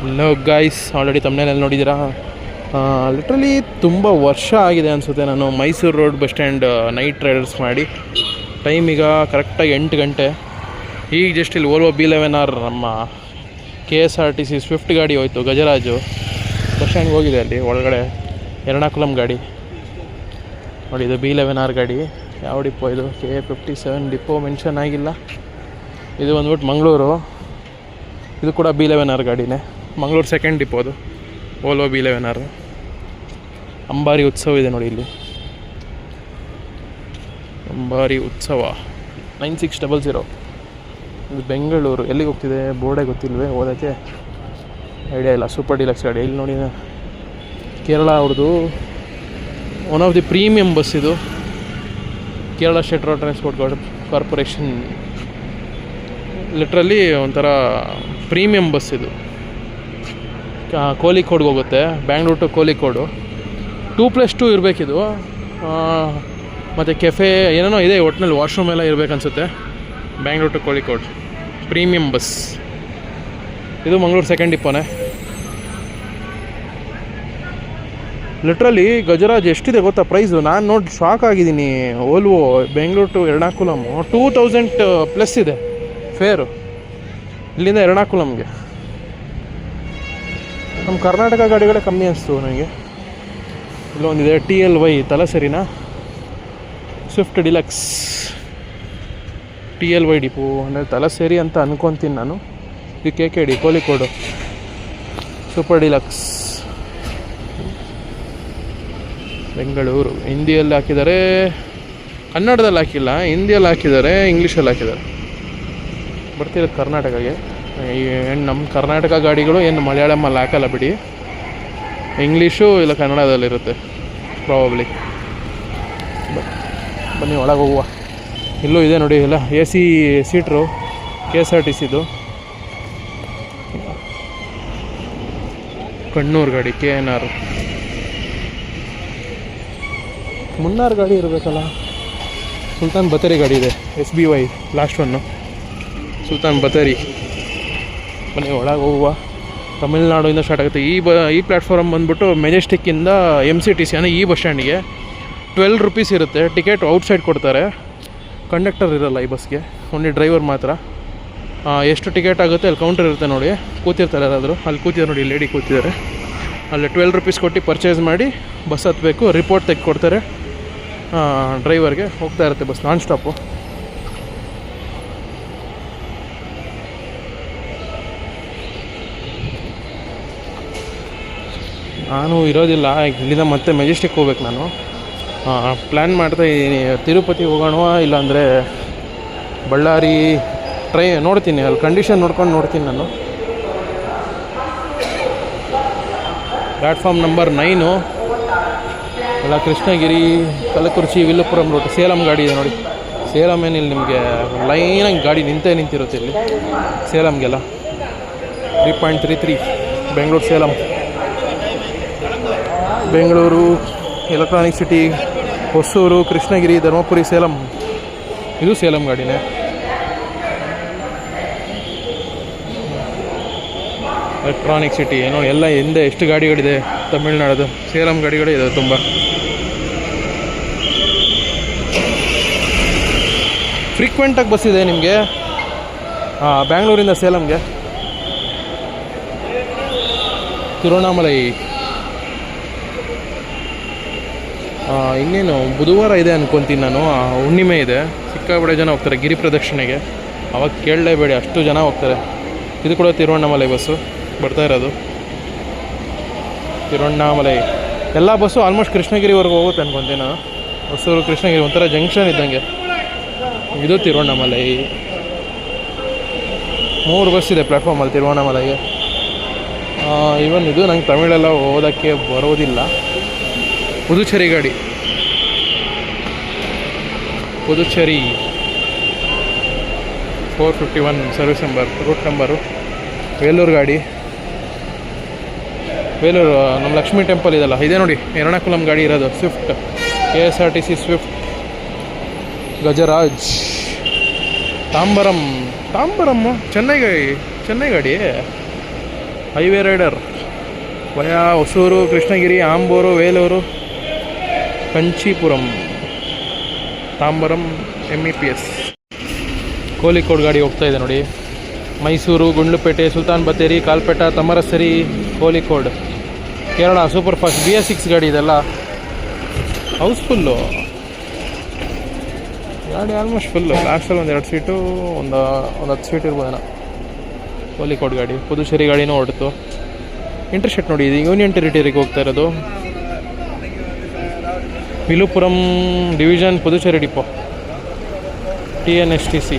Hello guys, already ತಮ್ಮನೇಲಿ ನೋಡಿದ್ದೀರಾ. Literally ತುಂಬ ವರ್ಷ ಆಗಿದೆ ಅನಿಸುತ್ತೆ ನಾನು Mysuru road bus stand night Riders ಮಾಡಿ. ಟೈಮ್ ಈಗ ಕರೆಕ್ಟಾಗಿ 8 ಗಂಟೆ. ಈಗ ಜಸ್ಟ್ ಇಲ್ಲಿ ಓಲ್ವೋ B11R ನಮ್ಮ KSRTC ಸ್ವಿಫ್ಟ್ ಗಾಡಿ ಹೋಯ್ತು. ಗಜರಾಜು ಬಸ್ ಸ್ಟ್ಯಾಂಡ್ಗೆ ಹೋಗಿದೆ. ಅಲ್ಲಿ ಒಳಗಡೆ ಎರ್ನಾಕುಲಂ ಗಾಡಿ ನೋಡಿ. ಇದು B11R ಗಾಡಿ. ಯಾವ ಡಿಪೋ ಇದು? K57 ಡಿಪೋ ಮೆನ್ಷನ್ ಆಗಿಲ್ಲ. ಇದು ಬಂದ್ಬಿಟ್ಟು ಮಂಗಳೂರು. ಇದು ಕೂಡ B11R ಗಾಡಿನೇ. ಮಂಗಳೂರು ಸೆಕೆಂಡ್ ಡಿಪೋ ಅದು ಓಲ್ವೋ B11R. ಅಂಬಾರಿ ಉತ್ಸವ ಇದೆ ನೋಡಿ ಇಲ್ಲಿ. ಅಂಬಾರಿ ಉತ್ಸವ 9600. ಇದು ಬೆಂಗಳೂರು. ಎಲ್ಲಿಗೆ ಹೋಗ್ತಿದೆ ಬೋರ್ಡೇ ಗೊತ್ತಿಲ್ವೇ, ಓದೋಕ್ಕೆ ಐಡಿಯಾ ಇಲ್ಲ. ಸೂಪರ್ ಡಿಲಕ್ಸ್ ಗಾಡಿ. ಇಲ್ಲಿ ನೋಡಿ, ಕೇರಳ ಅವ್ರದ್ದು one of the premium bus ಇದು. Kerala state road transport corporation literally ಒಂಥರ ಪ್ರೀಮಿಯಂ ಬಸ್ ಇದು. ಕೋಳಿಕೋಡ್ಗೆ ಹೋಗುತ್ತೆ, ಬ್ಯಾಂಗ್ಳೂರು ಟು ಕೋಳಿಕೋಡು. 2+2 ಇರಬೇಕಿದು. ಮತ್ತು ಕೆಫೆ ಏನೇನೋ ಇದೆ, ಒಟ್ಟಿನಲ್ಲಿ ವಾಶ್ರೂಮ್ ಎಲ್ಲ ಇರಬೇಕನ್ಸುತ್ತೆ. Bangalore to Kozhikode premium bus. ಇದು ಮಂಗಳೂರು ಸೆಕೆಂಡ್ ಡಿಪೋನೇ. ಲಿಟ್ರಲಿ ಗಜರಾಜ್ ಎಷ್ಟಿದೆ ಗೊತ್ತಾ ಪ್ರೈಸು? ನಾನು ನೋಡಿ ಶಾಕ್ ಆಗಿದ್ದೀನಿ. ಓಲ್ವೋ ಬೆಂಗಳೂರು ಟು ಎರ್ನಾಕುಲಮು 2000+ ಇದೆ ಫೇರು, ಇಲ್ಲಿಂದ ಎರ್ನಾಕುಲಮ್ಗೆ. ನಮ್ಮ ಕರ್ನಾಟಕ ಗಾಡಿಗಳೇ ಕಮ್ಮಿ ಅನಿಸ್ತು ನನಗೆ. ಇಲ್ಲೊಂದಿದೆ TLY ತಲಸರಿನ ಸ್ವಿಫ್ಟ್ ಡಿಲಕ್ಸ್. TLY ಡಿಪೋ ಅಂದರೆ ತಲಸೇರಿ ಅಂತ ಅನ್ಕೊತೀನಿ ನಾನು. ಇದು KKD Kozhikode super deluxe Bengaluru. ಹಿಂದಿಯಲ್ಲಿ ಹಾಕಿದ್ದಾರೆ, ಕನ್ನಡದಲ್ಲಿ ಹಾಕಿಲ್ಲ. ಹಿಂದಿಯಲ್ಲಿ ಹಾಕಿದ್ದಾರೆ, ಇಂಗ್ಲೀಷಲ್ಲಿ ಹಾಕಿದ್ದಾರೆ. ಬರ್ತಿರೋದು ಕರ್ನಾಟಕಗೆ. ನಮ್ಮ ಕರ್ನಾಟಕ ಗಾಡಿಗಳು ಏನು ಮಲಯಾಳಮಲ್ಲಿ ಹಾಕಲ್ಲ ಬಿಡಿ, ಇಂಗ್ಲೀಷು ಇಲ್ಲ ಕನ್ನಡದಲ್ಲಿರುತ್ತೆ ಪ್ರಾಬಬ್ಲಿ. ಬನ್ನಿ ಒಳಗೆ ಹೋಗುವ. ಇಲ್ಲೂ ಇದೆ ನೋಡಿ, ಎಲ್ಲ AC ಸೀಟ್ರು KSRTCದು. ಕಣ್ಣೂರು ಗಾಡಿ KNR. ಮುನ್ನಾರ್ ಗಾಡಿ ಇರಬೇಕಲ್ಲ. ಸುಲ್ತಾನ್ ಬತ್ತೇರಿ ಗಾಡಿ ಇದೆ, SBY last one Sultan Bathery. ಬನ್ನಿ ಒಳಗೆ ಹೋಗುವ. ತಮಿಳ್ನಾಡಿಂದ ಸ್ಟಾರ್ಟ್ ಆಗುತ್ತೆ. ಈ ಪ್ಲ್ಯಾಟ್ಫಾರ್ಮ್ ಬಂದುಬಿಟ್ಟು ಮೆಜೆಸ್ಟಿಕ್ಕಿಂದ MCTC ಅಂದರೆ ಈ ಬಸ್ ಸ್ಟ್ಯಾಂಡಿಗೆ 12 ರೂಪೀಸ್ ಇರುತ್ತೆ. ಟಿಕೆಟ್ ಔಟ್ಸೈಡ್ ಕೊಡ್ತಾರೆ, ಕಂಡಕ್ಟರ್ ಇರೋಲ್ಲ ಈ ಬಸ್ಗೆ, ಓನ್ಲಿ ಡ್ರೈವರ್ ಮಾತ್ರ. ಎಷ್ಟು ಟಿಕೆಟ್ ಆಗುತ್ತೆ ಅಲ್ಲಿ ಕೌಂಟರ್ ಇರುತ್ತೆ ನೋಡಿ, ಕೂತಿರ್ತಾರೆ ಯಾರಾದರೂ. ಅಲ್ಲಿ ಕೂತಿದ್ದಾರೆ ನೋಡಿ, ಲೇಡಿ ಕೂತಿದ್ದಾರೆ. ಅಲ್ಲಿ 12 ರೂಪೀಸ್ ಕೊಟ್ಟು ಪರ್ಚೇಸ್ ಮಾಡಿ ಬಸ್ ಹತ್ತಬೇಕು. ರಿಪೋರ್ಟ್ ತೆಗೆದುಕೊಡ್ತಾರೆ ಡ್ರೈವರ್ಗೆ. ಹೋಗ್ತಾ ಇರುತ್ತೆ ಬಸ್ ನಾನ್ ಸ್ಟಾಪು. ನಾನು ಇರೋದಿಲ್ಲ ಇಲ್ಲಿಂದ ಮತ್ತೆ ಮೆಜೆಸ್ಟಿಕ್ ಹೋಗ್ಬೇಕು. ನಾನು ಪ್ಲ್ಯಾನ್ ಮಾಡ್ತಾ ಇದ್ದೀನಿ, ತಿರುಪತಿ ಹೋಗೋಣ ಇಲ್ಲಾಂದರೆ ಬಳ್ಳಾರಿ ನೋಡ್ತೀನಿ. ಅಲ್ಲಿ ಕಂಡೀಷನ್ ನೋಡ್ತೀನಿ ನಾನು. ಪ್ಲ್ಯಾಟ್ಫಾರ್ಮ್ ನಂಬರ್ 9 ಎಲ್ಲ ಕೃಷ್ಣಗಿರಿ, ಕಲಕುರ್ಚಿ, ವಿಲ್ಲುಪುರಂ ರೂಟ್. ಸೇಲಂ ಗಾಡಿ ಇದೆ ನೋಡಿ. ಸೇಲಂ ಏನಿಲ್ಲ, ನಿಮಗೆ ಲೈನಾಗಿ ಗಾಡಿ ನಿಂತಿರುತ್ತೆ ಇಲ್ಲಿ ಸೇಲಂಗೆಲ್ಲ. 3.33 ಬೆಂಗಳೂರು ಸೇಲಂ. Bengaluru electronic city, Hosur, Krishnagiri, Dharmapuri, Salem. ಇದು ಸೇಲಂ ಗಾಡಿನೇ. ಎಲೆಕ್ಟ್ರಾನಿಕ್ ಸಿಟಿ ಏನೋ ಎಲ್ಲ ಹಿಂದೆ ಎಷ್ಟು ಗಾಡಿಗಳಿದೆ ತಮಿಳ್ನಾಡದು. ಸೇಲಂ ಗಾಡಿಗಳೇ ಇದೆ ತುಂಬ. ಫ್ರೀಕ್ವೆಂಟಾಗಿ ಬಸ್ ಇದೆ ನಿಮಗೆ ಬ್ಯಾಂಗ್ಳೂರಿಂದ ಸೇಲಂಗೆ. ತಿರುವಣ್ಣಾಮಲೈ. ಇನ್ನೇನು ಬುಧವಾರ ಇದೆ ಅನ್ಕೊತೀನಿ ನಾನು. ಹುಣ್ಣಿಮೆ ಇದೆ, ಸಿಕ್ಕಾಪಟ್ಟೆ ಜನ ಹೋಗ್ತಾರೆ ಗಿರಿ ಪ್ರದಕ್ಷಿಣೆಗೆ. ಅವಾಗ ಕೇಳಲೇಬೇಡಿ, ಅಷ್ಟು ಜನ ಹೋಗ್ತಾರೆ. ಇದು ಕೂಡ ತಿರುವಣ್ಣಾಮಲೈ ಬಸ್ಸು ಬರ್ತಾ ಇರೋದು. ತಿರುವಣ್ಣಾಮಲೈ ಎಲ್ಲ ಬಸ್ಸು ಆಲ್ಮೋಸ್ಟ್ ಕೃಷ್ಣಗಿರಿವರೆಗೂ ಹೋಗುತ್ತೆ ಅನ್ಕೊತೀನಿ ನಾನು. ಹೊಸೂರು ಕೃಷ್ಣಗಿರಿ ಒಂಥರ ಜಂಕ್ಷನ್ ಇದ್ದಂಗೆ. ಇದು ತಿರುವಣ್ಣಾಮಲೈ. 3 ಬಸ್ ಇದೆ ಪ್ಲ್ಯಾಟ್ಫಾರ್ಮಲ್ಲಿ ತಿರುವಣ್ಣಾಮಲೈಗೆ. ಈವನ್ ಇದು ನಂಗೆ ತಮಿಳೆಲ್ಲ ಓದೋಕ್ಕೆ ಬರೋದಿಲ್ಲ. ಪುದುಚೇರಿ ಗಾಡಿ, Puducherry 451 service number, route number. Vellore ಗಾಡಿ, ವೇಲೂರು ನಮ್ಮ ಲಕ್ಷ್ಮೀ ಟೆಂಪಲ್ ಇದೆಲ್ಲ ಇದೆ ನೋಡಿ. ಎರ್ನಾಕುಲಂ ಗಾಡಿ ಇರೋದು swift KSRTC swift. Gajaraj, Tambaram Chennai ಗಾಡಿ. Highway rider via Hosur, Krishnagiri, Ambur, Vellore, Kanchipuram, Tambaram, MEPS. Kozhikode ಗಾಡಿ ಹೋಗ್ತಾ ಇದೆ ನೋಡಿ. Mysuru, Gundlupete, Sultan Bathery, Kalpetta, Thamarassery, Kozhikode, Kerala super fast BS6 ಗಾಡಿ. ಇದೆಲ್ಲ ಹೌಸ್ಫುಲ್ಲು ಗಾಡಿ, ಆಲ್ಮೋಸ್ಟ್ ಫುಲ್ಲು. ಲಾಸ್ಟಲ್ಲಿ ಒಂದು 2 ಸೀಟು, ಒಂದು 10 ಸೀಟ್ ಇರ್ಬೋದೇನೋ. ಕೋಳಿಕೋಡ್ ಗಾಡಿ. ಪುದುಚೇರಿ ಗಾಡಿನೂ ಹೊರಡ್ತು. ಇಂಟರ್ಸೆಟ್ ನೋಡಿ, ಇದು ಯೂನಿಯನ್ ಟೆರಿಟರಿಗೆ ಹೋಗ್ತಾ ಇರೋದು. Viluppuram division, Puducherry depot, TNSTC.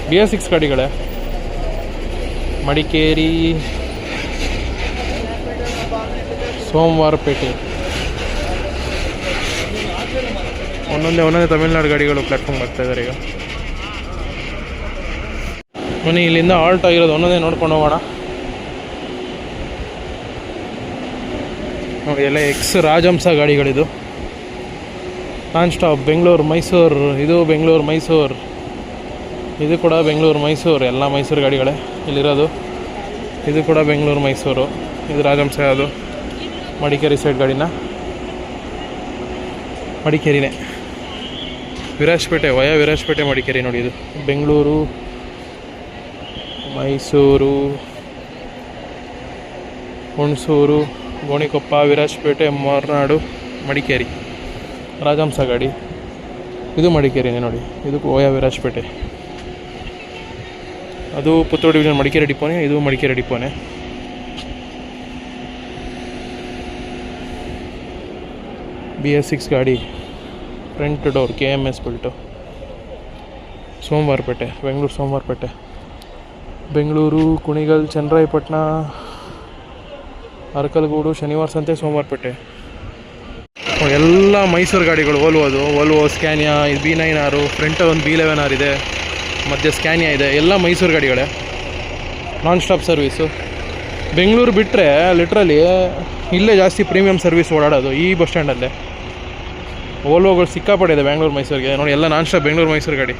BS6 ಗಾಡಿಗಳೇ. ಮಡಿಕೇರಿ, ಸೋಮವಾರಪೇಟೆ, ಒಂದೊಂದೇ ತಮಿಳ್ನಾಡು ಗಾಡಿಗಳು ಪ್ಲ್ಯಾಟ್ಫಾರ್ಮ್ ಬರ್ತಾ ಇದ್ದಾರೆ ಈಗ. ಬನ್ನಿ, ಇಲ್ಲಿಂದ ಆಲ್ಟ್ ಆಗಿರೋದು ಒಂದೊಂದೇ ನೋಡ್ಕೊಂಡು ಹೋಗೋಣ. ನೋಡಿ, ಎಲ್ಲ ರಾಜಹಂಸ ಗಾಡಿಗಳಿದು. ನಾನ್ ಸ್ಟಾಪ್ ಬೆಂಗಳೂರು ಮೈಸೂರು, ಇದು ಬೆಂಗಳೂರು ಮೈಸೂರು, ಇದು ಕೂಡ ಬೆಂಗಳೂರು ಮೈಸೂರು, ಎಲ್ಲ ಮೈಸೂರು ಗಾಡಿಗಳೇ ಇಲ್ಲಿರೋದು. ಇದು ಕೂಡ ಬೆಂಗಳೂರು ಮೈಸೂರು, ಇದು ರಾಜಹಂಸ. ಅದು ಮಡಿಕೇರಿ ಸೈಡ್ ಗಾಡಿನ, ಮಡಿಕೇರಿನೇ. ವಿರಾಜಪೇಟೆ ವಯಾ ವಿರಾಜಪೇಟೆ, ಮಡಿಕೇರಿ ನೋಡಿ. ಇದು ಬೆಂಗಳೂರು ಮೈಸೂರು, ಹುಣಸೂರು, ಗೋಣಿಕೊಪ್ಪ, ವಿರಾಜಪೇಟೆ, ಮರ್ನಾಡು, ಮಡಿಕೇರಿ. ರಾಜಹಂಸ ಗಾಡಿ. ಇದು ಮಡಿಕೇರಿನೇ ನೋಡಿ. ಇದು ವಯಾ ವಿರಾಜಪೇಟೆ. ಅದು ಪುತ್ತೂರು ಡಿವಿಷನ್ ಮಡಿಕೇರಿ ಡಿಪೋನೇ. ಇದು ಮಡಿಕೇರಿ ಡಿಪೋನೇ. BS6 ಗಾಡಿ, front door, KMS built. Somwarpet, Bengaluru Somwarpet, Bengaluru Kunigal, Channarayapatna, Arkalgud, Shanivarasante, Somwarpet. ಎಲ್ಲ ಮೈಸೂರು ಗಾಡಿಗಳು. ವೋಲ್ವೋ, ಸ್ಕ್ಯಾನಿಯಾ, ಇದು B9R, ಫ್ರಂಟ್ ಒಂದು B11R ಇದೆ, ಮಧ್ಯೆ ಸ್ಕ್ಯಾನಿಯಾ ಇದೆ. ಎಲ್ಲ ಮೈಸೂರು ಗಾಡಿಗಳೇ. Non stop service. ಬೆಂಗಳೂರು ಬಿಟ್ಟರೆ ಲಿಟ್ರಲಿ ಇಲ್ಲೇ ಜಾಸ್ತಿ ಪ್ರೀಮಿಯಮ್ ಸರ್ವಿಸ್ ಓಡಾಡೋದು, ಈ ಬಸ್ ಸ್ಟ್ಯಾಂಡಲ್ಲೇ. ವೋಲ್ವೋಗಳು ಸಿಕ್ಕಾಪಡೆ ಇದೆ ಬೆಂಗಳೂರು ಮೈಸೂರಿಗೆ ನೋಡಿ. ಎಲ್ಲ ನಾನ್ ಸ್ಟಾಪ್ ಬೆಂಗಳೂರು ಮೈಸೂರು ಗಾಡಿ.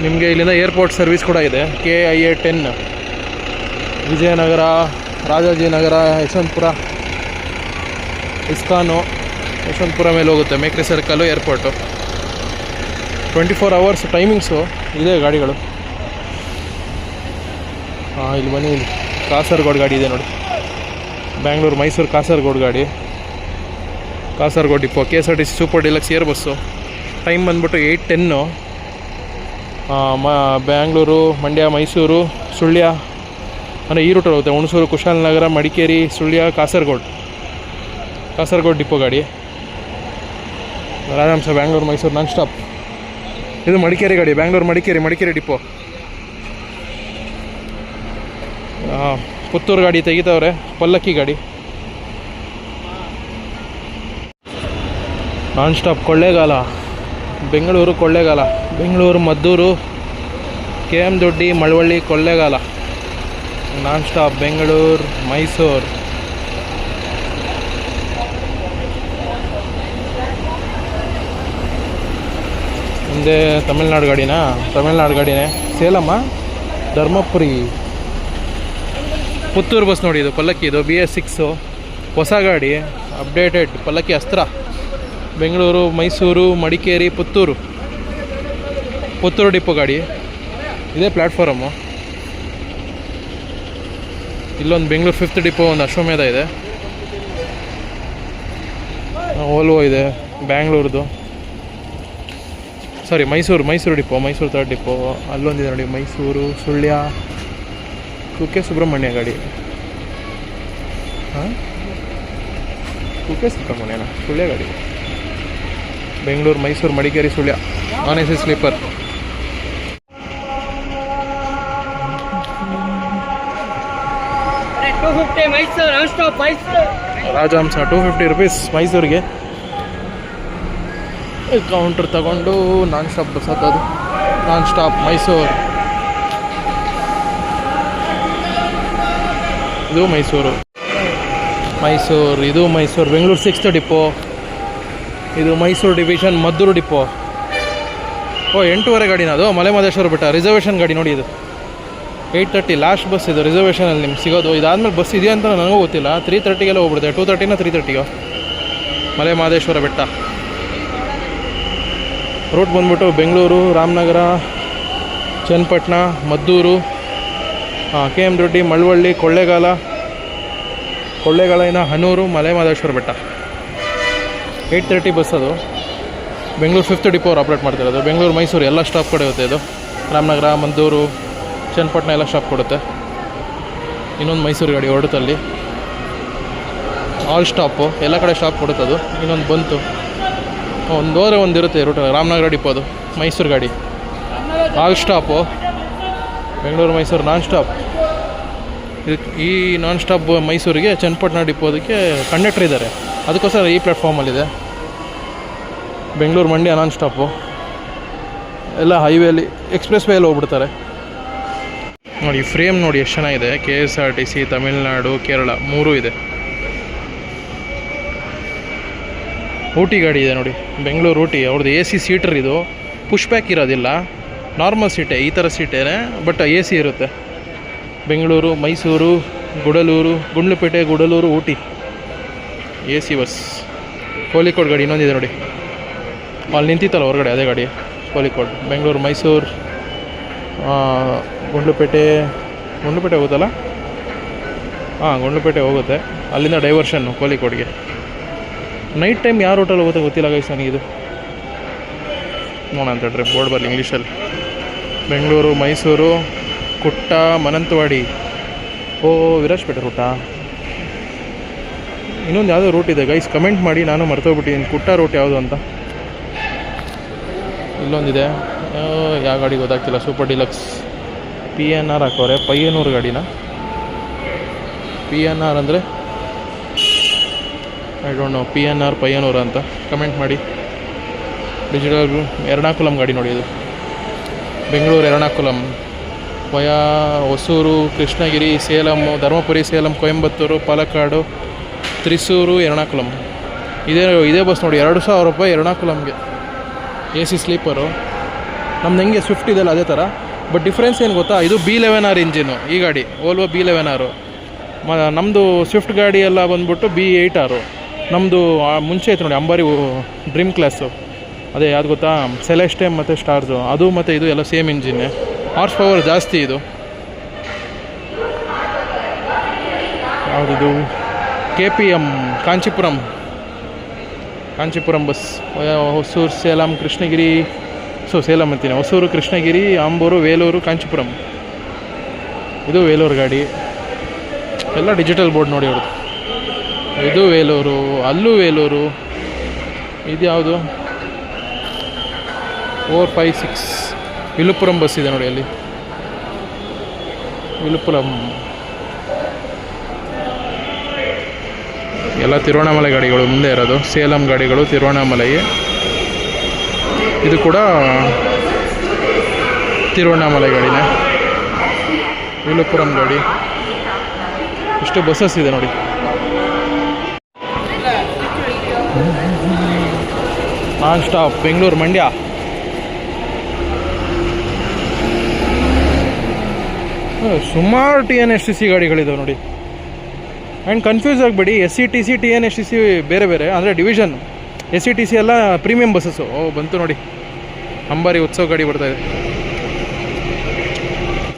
ನಿಮಗೆ ಇಲ್ಲಿಂದ ಏರ್ಪೋರ್ಟ್ ಸರ್ವಿಸ್ ಕೂಡ ಇದೆ. KIA 10, ವಿಜಯನಗರ, ರಾಜಾಜಿನಗರ, ಯಶವಂತಪುರ, ಇಸ್ಕಾನು, ಯಶವಂತಪುರ ಮೇಲೆ ಹೋಗುತ್ತೆ. Mekhri circle, airport. 24 hours timings ಇದೆ ಗಾಡಿಗಳು. ಇಲ್ಲಿ ಬನ್ನಿ, ಇಲ್ಲಿ ಕಾಸರಗೋಡು ಗಾಡಿ ಇದೆ ನೋಡಿ. ಬ್ಯಾಂಗ್ಳೂರು ಮೈಸೂರು ಕಾಸರಗೋಡು ಗಾಡಿ. Kasaragod depot, KSRTC super deluxe air bus. Time ಬಂದ್ಬಿಟ್ಟು 8:10. ಬ್ಯಾಂಗ್ಳೂರು, ಮಂಡ್ಯ, ಮೈಸೂರು, ಸುಳ್ಯ, ಅಂದರೆ ಈ ರೂಟಲ್ಲಿ ಹೋಗುತ್ತೆ. ಹುಣಸೂರು, ಕುಶಾಲನಗರ, ಮಡಿಕೇರಿ, ಸುಳ್ಯ, ಕಾಸರಗೋಡು ಡಿಪೋ ಗಾಡಿ. Rajahamsa Bangalore Mysuru non stop. ಇದು ಮಡಿಕೇರಿ ಗಾಡಿ, ಬ್ಯಾಂಗ್ಳೂರು ಮಡಿಕೇರಿ ಡಿಪೋ. ಪುತ್ತೂರು ಗಾಡಿ ತೆಗಿತವ್ರೆ, ಪಲ್ಲಕ್ಕಿ ಗಾಡಿ. Non stop Kollegal, Bengaluru Kollegal, Bengaluru Maddur, KM Doddi, Malavalli, Kollegal. Non stop Bengaluru Mysuru. ಮುಂದೆ ತಮಿಳ್ನಾಡು ಗಾಡಿನೇ. ಸೇಲಮ್ಮ, ಧರ್ಮಪುರಿ. ಪುತ್ತೂರು ಬಸ್ ನೋಡಿ, ಇದು ಪಲ್ಲಕ್ಕಿ. ಇದು BS6 ಹೊಸ ಗಾಡಿ, ಅಪ್ಡೇಟೆಡ್ ಪಲ್ಲಕ್ಕಿ ಅಸ್ತ್ರ. ಬೆಂಗಳೂರು, ಮೈಸೂರು, ಮಡಿಕೇರಿ, ಪುತ್ತೂರು ಡಿಪೋ ಗಾಡಿ. ಇದೇ ಪ್ಲ್ಯಾಟ್ಫಾರಮ್ಮು. ಇಲ್ಲೊಂದು ಬೆಂಗಳೂರು 5th ಡಿಪೋ, ಒಂದು ಅಶ್ವಮೇಧ ಇದೆ. ವೋಲ್ವೋ ಇದೆ ಬ್ಯಾಂಗ್ಳೂರ್ದು. Sorry, Mysuru depot, Mysuru 3rd depot. ಅಲ್ಲೊಂದಿದೆ ನೋಡಿ, ಮೈಸೂರು, ಸುಳ್ಯ, ಕುಕ್ಕೆ ಸುಬ್ರಹ್ಮಣ್ಯ ಗಾಡಿ. ಕುಕ್ಕೆ ಸುಬ್ರಹ್ಮಣ್ಯನ ಸುಳ್ಯ ಗಾಡಿ. Bengaluru, Mysuru, Madikeri, Sullia, non-AC sleeper. Rajahamsa 250 rupees ಮೈಸೂರಿಗೆ. ಕೌಂಟ್ರ್ ತಗೊಂಡು ನಾನ್ ಸ್ಟಾಪ್ ಬಸ್ ಹತ್ತೋದು. Non stop Mysuru. ಇದು ಮೈಸೂರು. ಇದು ಮೈಸೂರು. Bengaluru 6th depot. ಇದು ಮೈಸೂರು ಡಿವಿಷನ್ ಮದ್ದೂರು ಡಿಪೋ. ಓ 8:30 ಗಾಡಿನ ಅದು ಮಲೆ ಮಹದೇಶ್ವರ ಬೆಟ್ಟ ರಿಸರ್ವೇಷನ್ ಗಾಡಿ ನೋಡಿ ಇದು 8:30 ಲಾಸ್ಟ್ ಬಸ್ ಇದು ರಿಸರ್ವೇಷನಲ್ಲಿ ನಿಮ್ಗೆ ಸಿಗೋದು. ಇದಾದಮೇಲೆ ಬಸ್ ಇದೆಯಾ ಅಂತ ನನಗೂ ಗೊತ್ತಿಲ್ಲ. 3:30ಗೆಲ್ಲ ಹೋಗ್ಬಿಡುತ್ತೆ. 2:30 3:30 ಮಲೆ ಮಹದೇಶ್ವರ ಬೆಟ್ಟ. ರೂಟ್ ಬಂದ್ಬಿಟ್ಟು ಬೆಂಗಳೂರು, ರಾಮನಗರ, ಚನ್ನಪಟ್ಟಣ, ಮದ್ದೂರು, KM ದೊಡ್ಡಿ, ಮಳವಳ್ಳಿ, ಕೊಳ್ಳೇಗಾಲ ಹನೂರು, ಮಲೆ ಮಹದೇಶ್ವರ ಬೆಟ್ಟ. 8:30 ಬಸ್ ಅದು. ಬೆಂಗಳೂರು 5th ಡಿಪೋ ಅವ್ರು ಆಪ್ರೇಟ್ ಮಾಡ್ತಿರೋದು. ಬೆಂಗಳೂರು ಮೈಸೂರು ಎಲ್ಲ ಸ್ಟಾಪ್ ಕಡೆ ಇರುತ್ತೆ ಇದು. ರಾಮನಗರ, ಮದ್ದೂರು, ಚನ್ನಪಟ್ಟಣ ಎಲ್ಲ ಸ್ಟಾಪ್ ಕೊಡುತ್ತೆ. ಇನ್ನೊಂದು ಮೈಸೂರು ಗಾಡಿ ಹೊರಡುತ್ತಲ್ಲಿ ಆಲ್ ಸ್ಟಾಪು ಎಲ್ಲ ಕಡೆ ಸ್ಟಾಪ್ ಕೊಡುತ್ತೆ ಅದು. ಇನ್ನೊಂದು ಬಂತು ಒಂದು ಇರುತ್ತೆ ರೂಟ್. ರಾಮನಗರ ಡಿಪೋ ಅದು ಮೈಸೂರು ಗಾಡಿ all stop. Bengaluru Mysuru non stop. ಈ ನಾನ್ ಸ್ಟಾಪ್ ಮೈಸೂರಿಗೆ ಚನ್ನಪಟ್ಟಣ ಡಿಪೋದಕ್ಕೆ ಕಂಡಕ್ಟರ್ ಇದ್ದಾರೆ, ಅದಕ್ಕೋಸ್ಕರ ಈ ಪ್ಲ್ಯಾಟ್ಫಾರ್ಮಲ್ಲಿದೆ. ಬೆಂಗಳೂರು ಮಂಡ್ಯ ನಾನ್ ಸ್ಟಾಪು ಎಲ್ಲ ಹೈವೇಲಿ ಎಕ್ಸ್ಪ್ರೆಸ್ ವೇಯಲ್ಲಿ ಹೋಗ್ಬಿಡ್ತಾರೆ ನೋಡಿ. ಫ್ರೇಮ್ ನೋಡಿ ಎಷ್ಟು ಚೆನ್ನಾಗಿದೆ. KSRTC, ತಮಿಳ್ನಾಡು, ಕೇರಳ 3 ಇದೆ. ಊಟಿ ಗಾಡಿ ಇದೆ ನೋಡಿ, ಬೆಂಗಳೂರು ಊಟಿ. ಅವ್ರದ್ದು AC ಸೀಟರ್ ಇದು. ಪುಷ್ ಬ್ಯಾಕ್ ಇರೋದಿಲ್ಲ, ನಾರ್ಮಲ್ ಸೀಟೇ, ಈ ಥರ ಸೀಟೇನೆ, ಬಟ್ AC ಇರುತ್ತೆ. Bengaluru, Mysuru, Gundlupete, Gudalur, Ooty AC bus. ಕೋಳಿಕೋಡ್ ಗಾಡಿ ಇನ್ನೊಂದಿದೆ ನೋಡಿ, ಅಲ್ಲಿ ನಿಂತಿತ್ತಲ್ಲ ಹೊರಗಡೆ, ಅದೇ ಗಾಡಿ ಕೋಳಿಕೋಡ್. ಬೆಂಗಳೂರು, ಮೈಸೂರು, ಗುಂಡ್ಲುಪೇಟೆ ಹೋಗುತ್ತಲ್ಲ, ಗುಂಡ್ಲುಪೇಟೆ ಹೋಗುತ್ತೆ. ಅಲ್ಲಿಂದ ಡೈವರ್ಷನ್ನು ಕೋಳಿಕೋಡ್ಗೆ. ನೈಟ್ ಟೈಮ್ ಯಾವ ರೂಟಲ್ಲಿ ಹೋಗುತ್ತೆ ಗೊತ್ತಿಲ್ಲ ಗೈಸ್ ನನಗಿದು. ನೋಡೋಣ ಅಂತ ಹೇಳ್ರಿ, ಬೋರ್ಡ್ ಬರಲಿ ಇಂಗ್ಲೀಷಲ್ಲಿ. ಬೆಂಗಳೂರು, ಮೈಸೂರು, ಕುಟ್ಟ, ಮನಂತವಾಡಿ, ವಿರಾಜಪೇಟೆ ರೂಟಾ. ಇನ್ನೊಂದು ಯಾವುದೋ ರೂಟ್ ಇದೆ ಗೈಸ್, ಕಮೆಂಟ್ ಮಾಡಿ, ನಾನು ಮರ್ತೋಗ್ಬಿಟ್ಟಿದ್ದೀನಿ ಕುಟ್ಟ ರೂಟ್ ಯಾವುದು ಅಂತ. ಇಲ್ಲೊಂದಿದೆ, ಯಾವ ಗಾಡಿ ಗೊತ್ತಾಗ್ತಿಲ್ಲ. Super deluxe PNR ಹಾಕೋರೆ. ಪಯ್ಯನೂರು ಗಾಡಿನ. PNR ಅಂದರೆ ಐ ಡೋಂಟ್ ನೋ. PNR ಪಯ್ಯನೂರು ಅಂತ ಕಮೆಂಟ್ ಮಾಡಿ. ಡಿಜಿಟಲ್ ಎರ್ನಾಕುಲಂ ಗಾಡಿ ನೋಡಿ ಇದು. ಬೆಂಗಳೂರು ಎರ್ನಾಕುಲಂ ವಯಾ ಹೊಸೂರು, ಕೃಷ್ಣಗಿರಿ, ಸೇಲಂ, ಧರ್ಮಪುರಿ, ಸೇಲಂ, ಕೊಯಂಬತ್ತೂರು, ಪಾಲಕ್ಕಾಡು, ತ್ರಿಸೂರು, ಎರ್ನಾಕುಲಂ. ಇದೇ ಬಸ್ ನೋಡಿ. 2,000 ರೂಪಾಯಿ ಎರ್ನಾಕುಲಂಗೆ. AC sleeper. ನಮ್ದು ಹೆಂಗೆ ಸ್ವಿಫ್ಟ್ ಇದೆಯಲ್ಲ ಅದೇ ಥರ, ಬಟ್ ಡಿಫ್ರೆನ್ಸ್ ಏನು ಗೊತ್ತಾ, ಇದು B11R ಇಂಜಿನು ಈ ಗಾಡಿ, ವೋಲ್ವೋ B11R. ನಮ್ಮದು ಸ್ವಿಫ್ಟ್ ಗಾಡಿ ಎಲ್ಲ ಬಂದ್ಬಿಟ್ಟು B8R. ನಮ್ಮದು ಮುಂಚೆ ಇತ್ತು ನೋಡಿ ಅಂಬಾರಿ ಡ್ರೀಮ್ ಕ್ಲಾಸು, ಅದೇ ಯಾವುದು ಗೊತ್ತಾ, ಸೆಲೆಸ್ಟೆ ಮತ್ತು ಸ್ಟಾರ್ಸು, ಅದು ಮತ್ತು ಇದು ಎಲ್ಲ ಸೇಮ್ ಇಂಜಿನ್ನೇ. ಹಾರ್ಸ್ ಪವರ್ ಜಾಸ್ತಿ ಇದು. ಯಾವುದಿದು KPM ಕಾಂಚೀಪುರಂ ಬಸ್. ಹೊಸೂರು, ಸೇಲಂ, ಕೃಷ್ಣಗಿರಿ, ಸೇಲಂ ಅಂತೀನಿ, ಹೊಸೂರು, ಕೃಷ್ಣಗಿರಿ, ಆಂಬೂರು, ವೇಲೂರು, ಕಾಂಚೀಪುರಂ. ಇದು ವೇಲೂರು ಗಾಡಿ. ಎಲ್ಲ ಡಿಜಿಟಲ್ ಬೋರ್ಡ್ ನೋಡಿ ಅವ್ರದ್ದು. ಇದು ವೇಲೂರು, ಅಲ್ಲೂ ವೇಲೂರು. ಇದು ಯಾವುದು 456 ವಿಲುಪುರಂ ಬಸ್ ಇದೆ ನೋಡಿ ಅಲ್ಲಿ. ವಿಲುಪುರಂ ಎಲ್ಲ ತಿರುವಣ್ಣಾಮಲೈ ಗಾಡಿಗಳು ಮುಂದೆ ಇರೋದು. ಸೇಲಂ ಗಾಡಿಗಳು ತಿರುವಣ್ಣಾಮಲೈ. ಇದು ಕೂಡ ತಿರುವಣ್ಣಾಮಲೈ ಗಾಡಿನೇ. ವಿಲುಪುರಂ ಗಾಡಿ. ಇಷ್ಟು ಬಸ್ಸಸ್ ಇದೆ ನೋಡಿ. ನಾನ್ ಸ್ಟಾಪ್ ಬೆಂಗಳೂರು ಮಂಡ್ಯ. ಸುಮಾರು TNSTC ಗಾಡಿಗಳಿದಾವೆ ನೋಡಿ. ಆ್ಯಂಡ್ ಕನ್ಫ್ಯೂಸ್ ಆಗಬೇಡಿ, SCTC TNSTC ಬೇರೆ ಬೇರೆ, ಅಂದರೆ ಡಿವಿಷನ್. SCTC ಎಲ್ಲ ಪ್ರೀಮಿಯಂ ಬಸ್ಸಸ್ಸು. ಬಂತು ನೋಡಿ, ಅಂಬಾರಿ ಉತ್ಸವ ಗಾಡಿ ಬರ್ತಾಯಿದೆ.